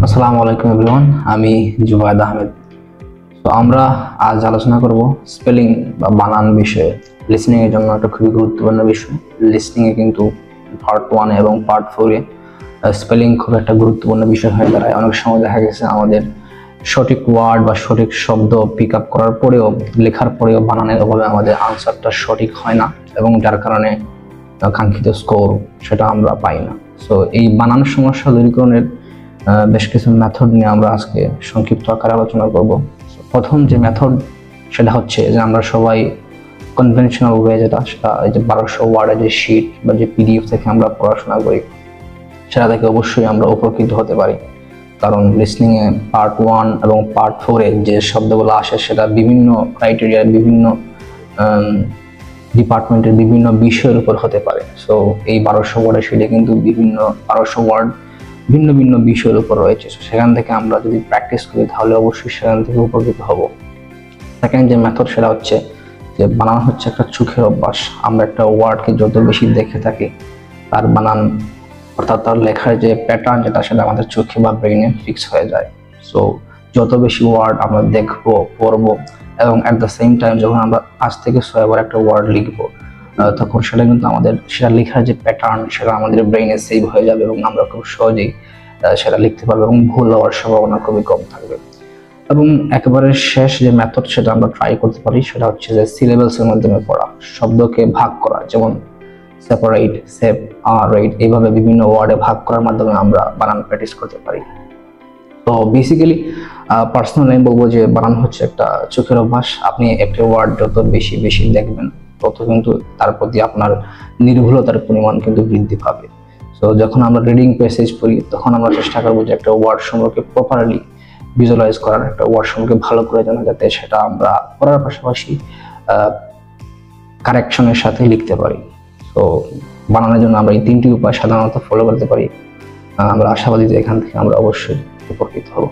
আসসালামু আলাইকুম এভরিওয়ান, আমি জুবায়েদ আহমেদ। তো আমরা আজ আলোচনা করব স্পেলিং বা বানান বিষয়ে। লিসনিং এর জন্য একটা খুবই গুরুত্বপূর্ণ বিষয়। লিসনিং এ কিন্তু পার্ট 1 এবং পার্ট 4 এ স্পেলিং খুব একটা গুরুত্বপূর্ণ বিষয় হয়ে দাঁড়ায়। অনেক সময় দেখা গেছে আমাদের সঠিক ওয়ার্ড বা সঠিক শব্দ পিক আপ করার পরেও, লেখার পরেও বানানের অভাবে আমাদের আনসারটা সঠিক হয় না এবং যার কারণে কাঙ্ক্ষিত স্কোর সেটা আমরা পাই না। সো এই বানান সমস্যা দূরীকরণের বেশ কিছু মেথড নিয়ে আমরা আজকে সংক্ষিপ্ত আকারে আলোচনা করব। প্রথম যে মেথড সেটা হচ্ছে যে আমরা সবাই কনভেনশনাল ওয়ে, সেটা এই যে 1200 ওয়ার্ডের যে শিট বা যে পিডিএফ থেকে আমরা পড়াশোনা করি, সেটা থেকে অবশ্যই আমরা উপকৃত হতে পারি। কারণ লিসনিং এ পার্ট 1 এবং পার্ট 4 এ যে শব্দগুলো আসে সেটা বিভিন্ন ক্রাইটেরিয়ার, বিভিন্ন ডিপার্টমেন্টের বিভিন্ন বিষয়ের উপর হতে পারে। সো এই 1200 ওয়ার্ডের শিটে কিন্তু বিভিন্ন 1200 ওয়ার্ড ভিন্ন ভিন্ন বিষয়ের উপর রয়েছে। সেখান থেকে আমরা যদি প্র্যাকটিস করি তাহলে অবশ্যই সেখান থেকে উপকৃত হব। সেকেন্ড যে মেথড সেটা হচ্ছে যে বানান হচ্ছে একটা চোখের অভ্যাস। আমরা একটা ওয়ার্ডকে যত বেশি দেখে থাকি, তার বানান অর্থাৎ তার লেখার যে প্যাটার্ন সেটা আমাদের চোখে বা ব্রেইনে ফিক্স হয়ে যায়। সো যত বেশি ওয়ার্ড আমরা দেখবো, পড়বো এবং অ্যাট দ্য সেম টাইম যখন আমরা 5 থেকে 6 বার একটা ওয়ার্ড লিখবো, তখন সেটা কিন্তু সেটা লেখার যে প্যাটার্ন সেটা আমাদের ব্রেইনে সেভ হয়ে যাবে এবং আমরা খুব সহজেই সেটা লিখতে পারবো এবং ভুল হওয়ার সম্ভাবনা খুবই কম থাকবে। এবং একেবারে শেষ যে মেথড সেটা আমরা ট্রাই করতে পারি সেটা হচ্ছে যে সিলেবাসের মাধ্যমে পড়া, শব্দকে ভাগ করা, যেমন সেপারেট, সেপারেট, এইভাবে বিভিন্ন ওয়ার্ডে ভাগ করার মাধ্যমে আমরা বানান প্র্যাকটিস করতে পারি। তো বেসিক্যালি পার্সোনালি আমি বলবো যে বানান হচ্ছে একটা চোখের অভ্যাস। আপনি একটা ওয়ার্ড যত বেশি বেশি দেখবেন তত কিন্তু তার প্রতি আপনার নির্ভুলতার পরিমাণ কিন্তু বৃদ্ধি পাবে। সো যখন আমরা রিডিং প্যাসেজ পড়ি তখন আমরা চেষ্টা করবো যে একটা ওয়ার্ড সম্পর্কে প্রপারলি ভিজুয়ালাইজ করার, একটা ওয়ার্ড সম্পর্কে ভালো করে জানা, যাতে সেটা আমরা পড়ার পাশাপাশি কারেকশনের সাথে লিখতে পারি। তো বানানোর জন্য আমরা এই 3টি উপায় সাধারণত ফলো করতে পারি। আমরা আশাবাদী যে এখান থেকে আমরা অবশ্যই উপকৃত হব।